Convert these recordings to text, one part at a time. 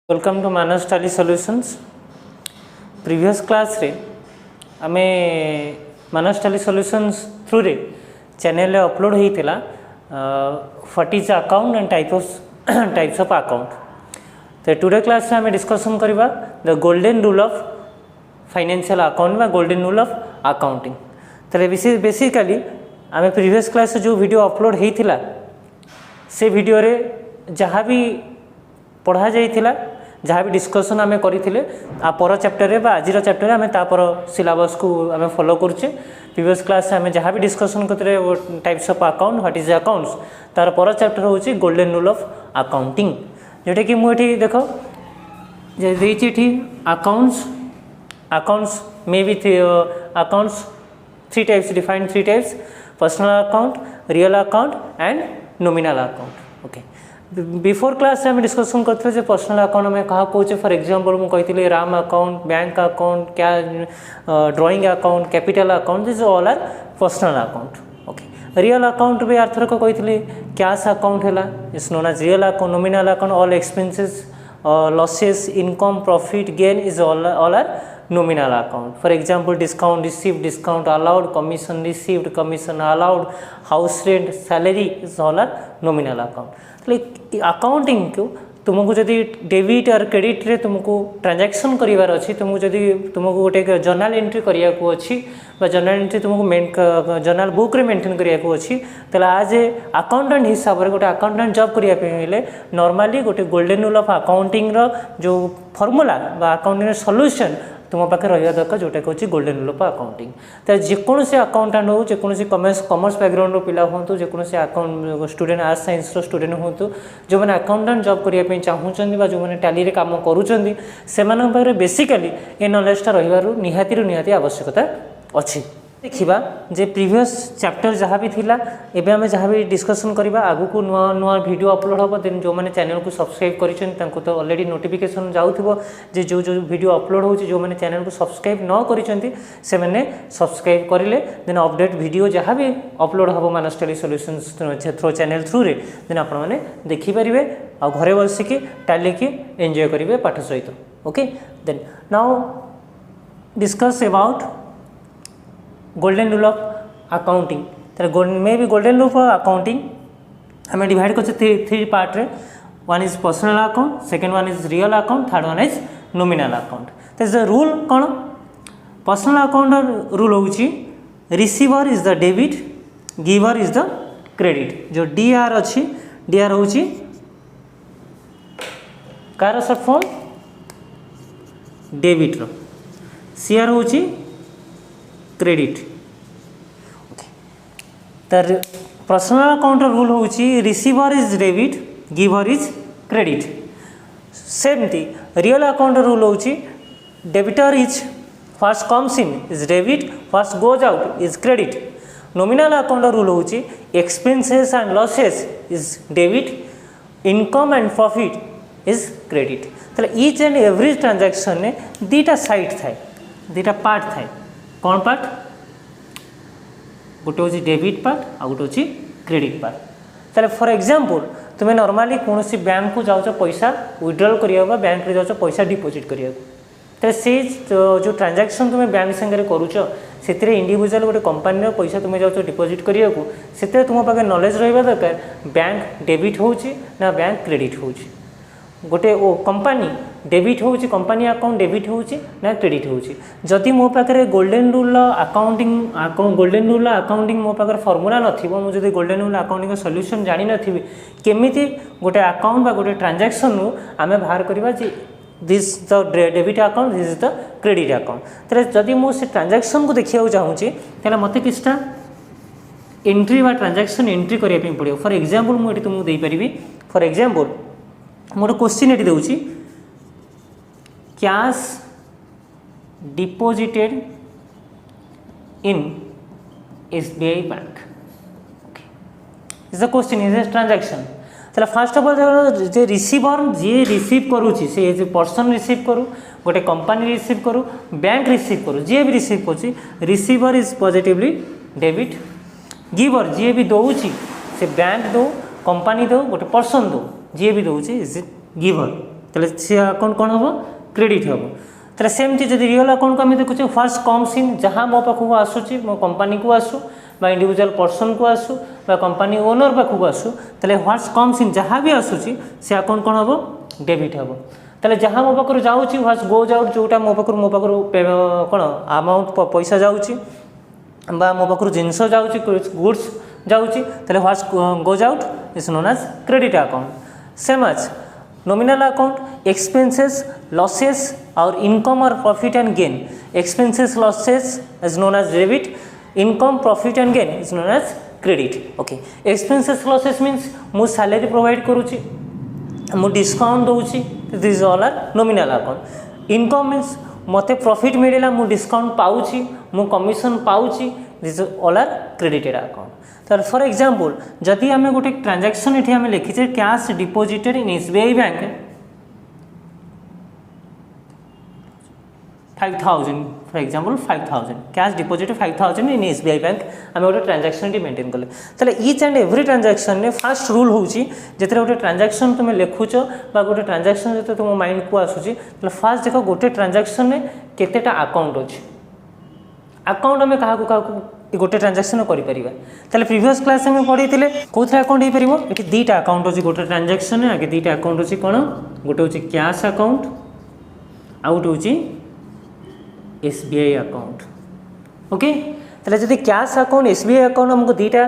Welcome to Manas Tally Solutions. Previous class रे आमे Manas Tally Solutions through रे चैनल रे अपलोड होइतिला what is account and types of account. तो टुडे क्लास रे आमे डिस्कशन करबा the golden rule of financial account बा गोल्डन रूल ऑफ अकाउंटिंग। तो बेसिकली आमे प्रीवियस क्लास जो वीडियो अपलोड होइतिला से वीडियो रे जहाँ भी पढ़ा जाइतिला जहाँ भी डिस्कसन आम करते आ पर चैप्टर रे बा आज चैप्टर आम तापर सिलेबस को आम फॉलो करुचे। प्रीवियस क्लास आम जहाँ भी डिस्कसन करते types of account what is accounts तार पर चैप्टर होची गोल्डन रूल ऑफ अकाउंटिंग, जोटा कि मुझे देख अकाउंट्स मे बी accounts three types defined three types personal account, real account and nominal account. Okay, before class आम डिस्कसन करते पर्सनल अकाउंट में क्या कहे। फॉर एग्जांपल मुझे राम अकाउंट, बैंक अकाउंट, क्या drawing account, capital account, this all are personal account. Okay, real account भी आर्थरक कही कैश अकाउंट है is known as real account. Nominal account all expenses losses income profit gain is all are nominal account. For example, discount received, discount allowed, commission received, commission allowed, house rent, salary is all are nominal account. like accounting को तुमको जदि debit और credit रे तुमको transaction करिवार अछि, तुमको जदि तुमको गोटे जर्नल एंट्री करिया को अछि बा जर्नल एंट्री तुमको जर्नल बुक रे मेंटेन करिया को अछि, तला आज अकाउंटेंट हिसाब रे गोटे अकाउंटेंट जॉब करिया पे हेले नॉर्मली गोटे गोल्डन रूल ऑफ अकाउंटिंग रो जो फार्मूला बा अकाउंटिंग सॉल्यूशन तुम पाखे रहा दरकार, जोटा कि गोल्डन रूल ऑफ अकाउंटिंग। तो जेकोसी अकाउंटेंट हो, जेकोसी कॉमर्स बैकग्राउंड पिला हूँ, जेकोसी account student arts science student हूँ, जो मैंने अकाउंटेंट जॉब करने चाहूँगी जो मैंने टैली रे काम करुँच से बेसिकली ये नॉलेजटा निहाती आवश्यकता अच्छी। देखा जे प्रीवियस चैप्टर जहाँ भी थिला एबे हमें जहाँ भी डिस्कसन करवा आगु को नुआ नुआ वीडियो अपलोड हम। देन जो मैंने चैनल को सब्सक्राइब कर तो ऑलरेडी नोटिफिकेशन जाऊँ जे जो जो वीडियो अपलोड हो, जो मैंने चैनल को सब्सक्राइब न करें से मैंने सब्सक्राइब करें देन अपडेट वीडियो जहाँ भी अपलोड हम Manas Tally Solutions through channel through रे देन आप देखिपारे आ घरे बसिकी टैली की एंजॉय करेंगे पाठ सहित। Okay, then now discuss about golden rule of accounting. तो maybe golden rule of accounting हमें डिवाइड कर थ्री पार्ट रे। One is personal account, second one is real account, third one is nominal account. तो rule कौन? Personal account rule होची receiver is the debit, giver is the credit. जो D R अच्छी D R होची कार short form debit रो, C R होची credit. तर पर्सनल अकाउंट रूल होची receiver is debit, giver is credit. सेमती रियल अकाउंट रूल होची debtor is first comes in is debit, first goes out is credit. Nominal account rule होची expenses and losses is debit, income and profit is credit. तो each and every transaction ने दीटा side थाए, दीटा part थाए। कौन part? गोटे हूँ debit part आ गोटे हूँ क्रेडिट पार्ट। ताले फॉर एग्जांपल तुम्हें नॉर्मली कौन सी बैंक को जाओ पैसा विड्रॉल करिया बैंक रे जाओ पैसा डिपोजिट करिया, तो से जो ट्रांजैक्शन तुम्हें बैंक संगे करूच से इंडिविजुअल गोटे कंपनी पैसा तुम्हें जाओ डिपोजिट करिया से तुम पाखे नॉलेज रहा दरकार बैंक डेबिट होची ना बैंक क्रेडिट होची। गोटे कंपनी डेबिट होची, कंपनी अकाउंट डेबिट होची ना क्रेडिट होची। जदि मो पाखे गोल्डन रूल अकाउंटिंग मो पाखे फॉर्मूला नथिबो, मु जदि गोल्डन रूल अकाउंटिंग सॉल्यूशन जानि नथिबी केमिति गोटे अकाउंट बा गोटे ट्रांजैक्शन नु आमे बाहर करबा जे this the debit account, this is the credit account. तले जदि मो से ट्रांजैक्शन को देखिया चाहूची तले मते किछटा एंट्री बा ट्रांजैक्शन एंट्री करिया पे पड़ियो। फॉर एग्जांपल मु एटी तुमको देई परिबी। फॉर एग्जांपल मोर क्वेश्चन ये दूसरी cash deposited in SBI bank is the question, is a transaction. तो फर्स्ट ऑफ ऑल जे रिसीवर जी रिसीव करुच्ची से पर्सन रिसीव करू, गोटे कंपनी रिसीव करू, बैंक रिसीव करू, जी भी रिसीव करुच्ची receiver is positively debit. Giver जी भी दौची से बैंक दो, कंपनी दो, गोटे पर्सन दो जी भी दौची इज गिवर। तेल सी अकाउंट कौन हम क्रेडिट हम तेल सेमती जब रियल अकाउंट को आम देखुचे फर्स्ट कम्स इन जहाँ मो पाखक आसूँ मो कंपनी को आसू बा इंडिविजुअल पर्सन को आसू बा कंपनी ओनर पाखक आसू तेल व्हाट्स कम्स इन जहाँ भी आसूँ से अकाउंट कौन हम डेबिट हम तेल जहाँ मो पाखर जाऊँगी व्हाट्स गोज आउट जोटा मो पाखर कौन अमाउंट पैसा जाऊँगी बा मो पाखर जिनस जाऊँगी गुड्स जाऊँगी तेल what's goes out is known as credit account same as nominal account expenses losses और इनकम और profit and gain expenses losses is known as debit income profit and gain is known as credit okay expenses losses means मु salary provide करूची मु discount दूची this all are nominal account income means मते profit मिलेला मु discount पाऊची मु commission पाऊची this all are credited account तो फॉर एग्जांपल जदि आम गोटे ट्रांजैक्शन ये आम लिखीचे cash deposited in SBI bank 5000 for example 5000 cash deposited 5000 in SBI bank आम गोटे ट्रांजैक्शन मेंटेन कले तेल ईच एंड एवरी ट्रांजैक्शन ने फास्ट रूल होची जेतरे गोटे ट्रांजैक्शन तुम लिखुच बा गोटे ट्रांजैक्शन जो तुम माइंड को आसूची तो फास्ट देख गोटे ट्रांजैक्शन में केतेटा अकाउंट अच्छी अकाउंट आम क्या गोटे ट्रांजैक्शन करें प्रीवियस क्लास में पढ़ी कौन अकाउंट हो पार ये दुईटा अकाउंट अच्छी गोटे ट्रांजैक्शन आगे दुईटा अकाउंट अच्छी कौन गोटे हूँ कैश अकाउंट आउ गोटे हूँ एसबीआई अकाउंट ओके तेल जब कैश अकाउंट एसबीआई अकाउंट आमको दुईटा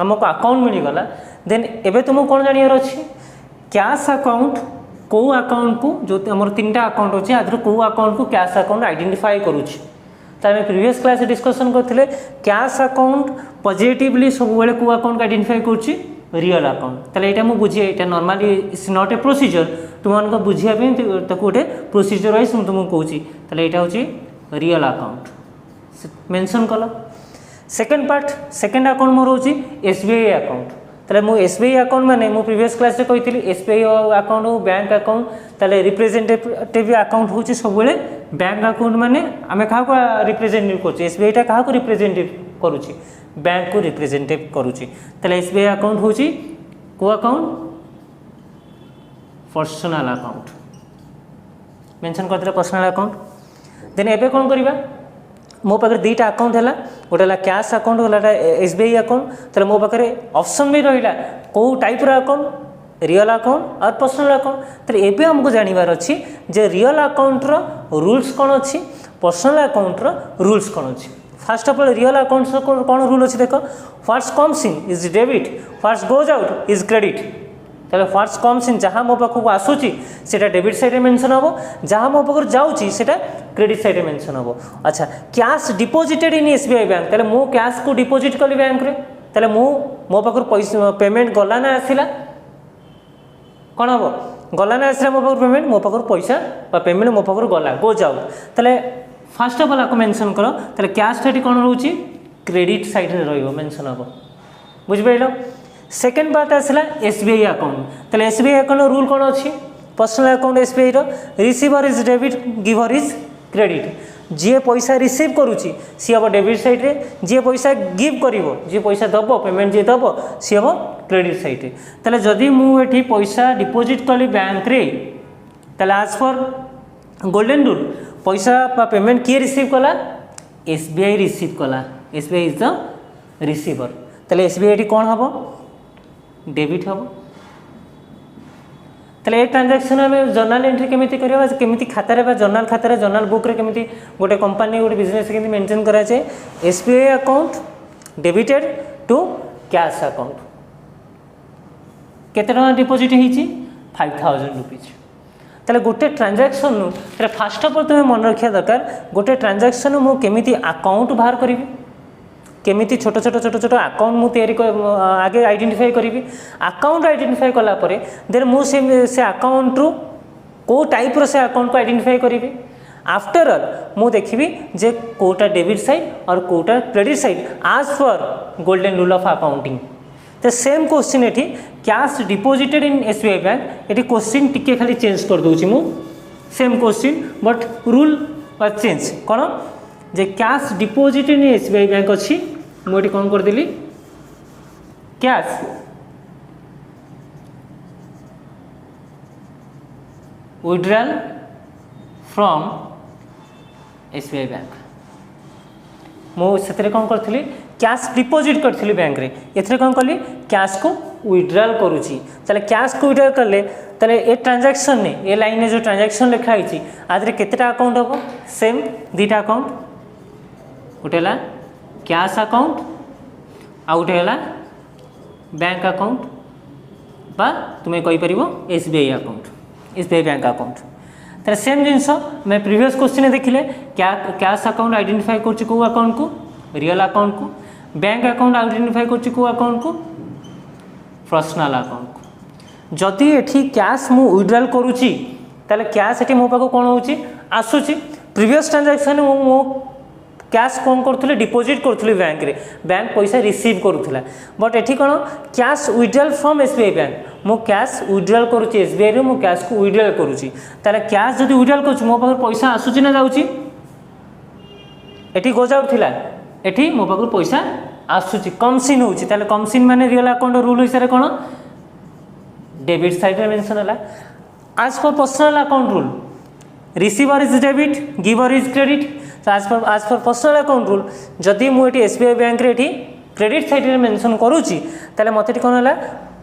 आमको अकाउंट मिलगला देन एबे तुमको कौन जानियार अच्छी कैश अकाउंट कौ अकाउंट को जो आम तीन अकाउंट अच्छे आधर कौ अकाउंट को कैश अकाउंट आइडेंटिफाई करुच्छे तो आम प्रीवियस क्लास डिस्कसन करते कैश अकाउंट पॉजिटिवली सब बेले को अकाउंट आइडेंटिफाई करुच्ची रियल अकाउंट तेल यहाँ मुझे बुझे यहाँ normally it's not a procedure तुम बुझापी गोटे प्रोसीजर वाइज मुझे तुमको कहूँ तेल यहाँ हूँ रियल अकाउंट मेंशन कल सेकेंड पार्ट सेकेंड अकाउंट मोर हूँ एसबीआई अकाउंट तेल मु एसबीआई अकाउंट माने मु प्रीवियस क्लास कही एसबीआई अकाउंट हो बैंक अकाउंट तेल रिप्रेजेंटेटिव अकाउंट हूँ सब बैंक अकाउंट माने आम क्या रिप्रेजेंटेटिव कर एसबीआई क्या रिप्रेजेंटेटिव करुच्ची बैंक को रिप्रेजेंटेटिव करुच्ची तेल एसबीआई अकाउंट हूँ को अकाउंट पर्सनल अकाउंट मेंशन करते पर्सनल अकाउंट देन एबे कौन करवा मो पाखे दुईटा अकाउंट है गोटे कैश अकाउंट गोटे एसबीआई अकाउंट तेल मो पाखे ऑप्शन भी रहा कौ टाइप अकाउंट रियल अकाउंट और पर्सनल अकाउंट तेल एबे हमको जानिबार अच्छी जे रियल अकाउंट रो रूल्स कौन अच्छी पर्सनल अकाउंट रो रूल्स कौन अच्छी first of all real account कौन रूल अच्छी देख what's comes in is debit what's goes out is credit तेल व्हाट्स कम्स इन जहाँ मो पाखक आसूची से डेबिट साइड मेंशन हम जहाँ मो पाखर जाऊँगी से क्रेडिट साइड मेंशन हम अच्छा cash deposited in SBI bank तेल मु कैश को डिपोजिट कली बैंक रे तेल मो पाखर पैसा पेमेंट गला ना आसला कौन हम गला ना आसला मो पाखर पेमेंट मो पाखर पैसा पेमेंट मो पाखर गला गोज आउट तेल फास्ट ऑफ ऑल आपको मेंशन कर तेल कैश टी कौन रोचे क्रेडिट साइड रे रहिबो मेंशन हम बुझिपाइल सेकेंड पार्ट आसला एसबीआई अकाउंट तेल एसबीआई अकाउंट रूल कौन अच्छी पर्सनल अकाउंट एसबीआई रो receiver is debit giver is credit जी पैसा रिसीव करुच्ची सी हम डेबिट साइड रे जी पैसा गिव करिवो जी पैसा दब पेमेंट जी दब सी हम क्रेडिट साइड रे तेल जदि मुझे पैसा डिपोजिट कली बैंक रे तेल आज पर गोल्डन रूल पैसा पेमेंट किए रिसीव कला एसबीआई रिसीव कला एसबीआई इज द रिसीवर तेल एसबीआई कौन हम डेबिट हम तेल ट्रांजैक्शन आम जर्नाल एंट्री केमी करवा केमी खातार जर्नाल खातार जर्नाल बुक रे केमी गोटे कंपनी गोटे बिजनेस केमी मेंटेन कराए SBI account debited to cash account केते टका डिपोजिट होती 5000 रुपीज तेल गोटे ट्रांजैक्शन फास्ट ऑफ ऑल तुम्हें मन रखा दरकार गोटे ट्रांजैक्शन मुझे अकाउंट बाहर करी केमिति छोट छोट छोट छोट अकाउंट मुझे आगे आइडेंटिफाई करी अकाउंट आइडेंटिफाई कलापर देन मुझे अकाउंट रु को टाइप से अकाउंट को आइडेंटिफाई करी आफ्टर ऑल मु देखी जे कोटा डेबिट साइड और कोटा क्रेडिट साइड आज पर गोल्डन रूल ऑफ अकाउंटिंग तो सेम क्वेश्चन ये cash deposited in SBI bank ये क्वेश्चन टिके खाली चेंज कर दूची मु same question but rule change कौन जे cash deposited in SBI bank अच्छी मुझे कौन करदेली cash withdrawal from SBI bank मुझे कौन करी कैश डिपोजिट करी बैंक रे एथरे कौन कली कैश को विड्रॉल करुँची ताले कैश को विड्रॉल कले ताले ए ट्रांजैक्शन ने ए लाइन में जो ट्रांजैक्शन लिखाई आदि केतेटा अकाउंट हम सेम दीटा अकाउंट गोटे है कैश अकाउंट आ गोटे है बैंक अकाउंट बा तुम्हें कहीपर SBI account SBI bank account तो सेम जिनस मैं प्रीवियस क्वेश्चन देखिले क्या कैश अकाउंट आइडेंटिफाई कर अकाउंट को रियल अकाउंट को बैंक अकाउंट आइडेंटिफाई कर अकाउंट को पर्सनल अकाउंट को जदि एठी कैश मु विड्रॉल करुच्ची ताले कैश एठी मो पाखो कोन होची आसुची प्रीवियस ट्रांजैक्शन मो कैश कौन करुले डिपोजिट करुली बैंक रे बैंक पैसा रिसीव करुला बट एठी कौन cash withdrawal from SBI bank मो कैश विड्रॉल करुच्ची एसबीआई रे मो कैश को विड्रॉल करुच्ची ताले कैश जदि विड्रॉल करुच्ची मो पाखो पैसा आसुची ना जाउची एठी गोज आउट थिला एठी मो पाखो पैसा आसुची कम सिन होची ताले कम सिन माने रियल अकाउंट रूल हिसाब रे कोन डेबिट साइड रे मेंशन हला आज पर personal account rule receiver is debit giver is credit तो आज पर पर्सनल अकाउंट रूल जदि मुझे एसबीआई बैंक रे क्रेडिट साइड रे मेंशन करूची ताले मते कौन है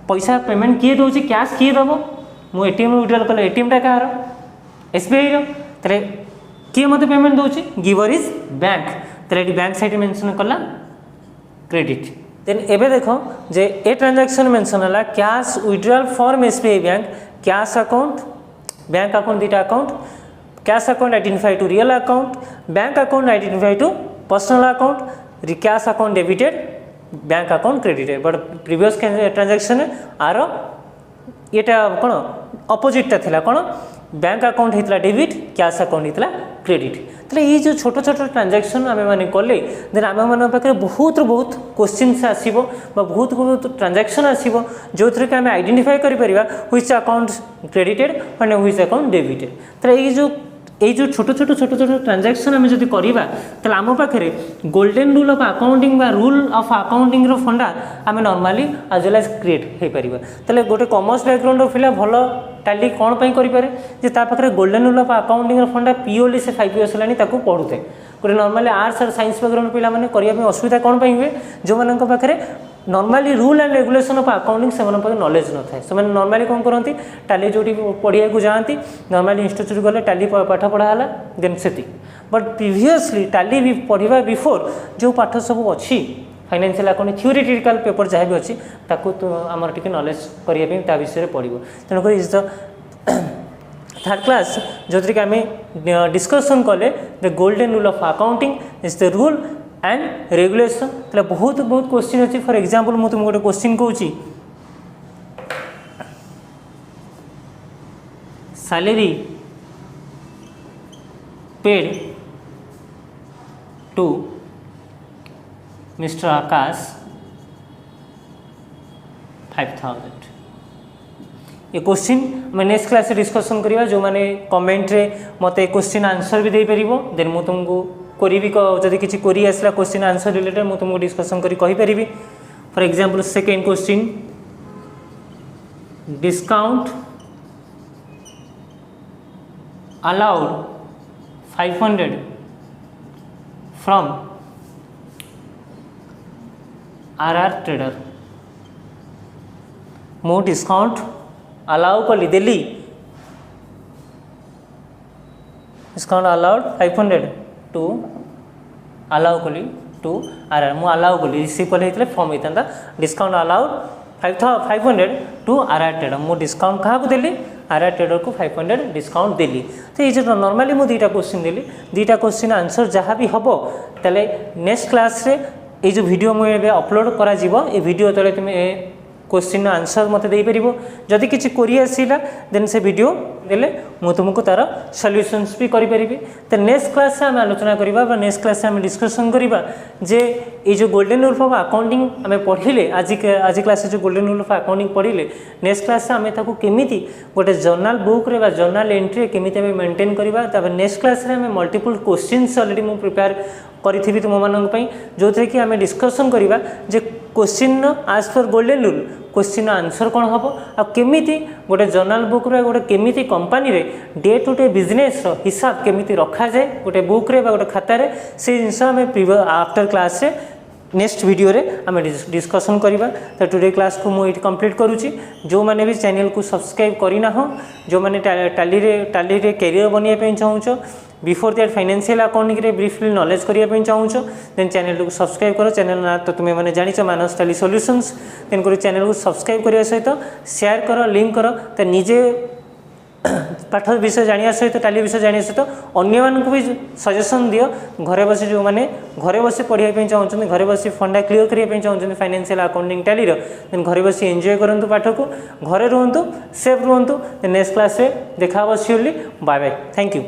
पैसा पेमेंट किए दौर कैश किए दब मु एटीएम विड्रॉल कले एटीएम टा कहार एसबीआई रे किए मते पेमेंट दौर गिवर इज बैंक ताले बैंक साइड मेंशन कला क्रेडिट देन एबे देखो जे ए ट्रांजैक्शन मेंशन है cash withdrawal from SBI bank cash account bank account दीटा account cash account identify to real account bank account identify to personal account cash account debited bank account credited but previous transaction आर ये कौन अपोजिटा थिला कौन bank account होता debit cash account होता credit तो ये जो छोट छोट ट्रांजैक्शन आम मैंने कले देन आम मान पाखे बहुत बहुत क्वेश्चन आसो बहुत बहुत ट्रांजैक्शन आसो जो थी कि आम आइडेंटिफाई करें which account credited and which account debited तो ये जो छोट छोट ट्रांजैक्शन आम जब करवा तो आम पाखे गोल्डन रूल ऑफ अकाउंटिंग बा रूल ऑफ अकाउंटिंग रो फंडा आम normally as well as create हो पार तो गोटे कॉमर्स बैकग्राउंड पिला भल टाली कौन पाई करें जे पाखे गोल्डन रूल ऑफ अकाउंटिंग रो फंडा पीओली से 5 इयर्स है पढ़ुते गोटे नॉर्मली आर्ट्स और साइंस बैकग्राउंड पिला माने करने असुविधा कौन पाई हुए जो मान पाखे normally rule and regulation of accounting से नॉलेज न था से नॉर्मली कौन करती टाली जो पढ़िया को जाती नॉर्मली इंस्टीट्यूट गले टाली पाठ पढ़ाला देन से बट प्रीवियसली टाली भी पढ़ा बिफोर जो पाठ सब अच्छी फाइनेंशियल अकाउंट थ्योरेटिकल पेपर जहाँ भी अच्छी ताकू तो आमर टी नॉलेज करने विषय पढ़ो तेणुक इज द थर्ड क्लास जो कि आम डिस्कसन कले the golden rule of accounting is the rule and regulation तो बहुत बहुत क्वेश्चन अच्छी फॉर एग्जांपल मुझे तुमको गोटे क्वेश्चन कहूँ सैलरी पेड टू मिस्टर आकाश 5000 ये क्वेश्चन मैं नेक्स्ट क्लास डिस्कसन करवा जो मैंने कमेंट रे मत क्वेश्चन आंसर भी दे पार देन मुझे तुमको करी जदि किसी कोरी आसला क्वेश्चन आंसर रिलेटेड मुझे तुमको डिस्कसन करी कहि for example second question discount allowed 500 from RR trader मो डिस्काउंट अलाउ कली देली डिस्काउंट अलाउड 500 टू अलाउ कली टू आरआर मु अलाउ कली रिसीव कले फॉर्म होता discount allowed 500 to RR trader मु डिस्काउंट क्या देली आरआर ट्रेडर को 500 डिस्काउंट देली तो ये जो नॉर्मली मु दुईटा क्वेश्चन देली दुईटा क्वेश्चन आंसर जहाँ भी हम तेल नेक्स्ट क्लास रे ये जो वीडियो मुझे अपलोड करा ये वीडियो तले तुम्हें क्वेश्चन आंसर मत दे पार जदि किसी कोरी आसला देन से वीडियो देले मु तुमको तार सॉल्यूशंस भी करि परिबे तो नेक्स्ट क्लास से आम आलोचना करबा नेक्स्ट क्लास से आम डिस्कशन करबा जे ये जो गोल्डन रूल ऑफ अकाउंटिंग आम पढ़िले आज क्लास जो गोल्डन रूल ऑफ अकाउंटिंग पढ़िले नेक्स्ट क्लास से आम ताको केमिति गोटे जर्नल बुक रे बा जर्नल एंट्री केमिति आम मेंटेन करबा तब नेक्स्ट क्लास रे आम मल्टीपल क्वेश्चंस ऑलरेडी मु प्रिपेयर करी तुम मानी जो थे कि आम डिस्कसन करवा जे क्वेश्चन आज पर गोल्डन रूल क्वेश्चन आंसर कौन हम आ केमिति गोटे जर्नल बुक रे गोटे केमिति कंपनी रे डे टू डे बिजनेस हिसाब केमिति रखा जाए गोटे बुक रे गोटे खाता रे से जिनस आम आफ्टर क्लास रे नेक्स्ट वीडियो रे आम डिस्कसन करवा। तो टुडे क्लास को मुझे कंप्लीट करुच्ची जो मैंने भी चैनल को सब्सक्राइब करना हो जो मैंने टाली रे कैरियर बनवाई चाहूँ बिफोर दैट फाइनेंशियल अकाउंटिंग रे ब्रीफली नॉलेज करने चाहूँ देन चैनल को सब्सक्राइब कर चैनल ना तो तुम्हें मैंने जानी मानस टाली सॉल्यूशंस तेणुक चैनल को सब्सक्राइब करने सहित शेयर कर लिंक कर तो निजे पाठ विषय जाना सहित टाली विषय जाना सहित अन्य मानक भी सजेसन दियो घरे बसी जो मैंने घरे बसी पढ़ाई चाहते घरे बसी फंडा क्लीयर करने चाहते फाइनेंशियल अकाउंटिंग टाली देन घरे बसी एंजॉय करूँ पाठ को घरे रुहतु सेफ रुहतु नेक्स्ट क्लास रे देखा surely bye bye thank you.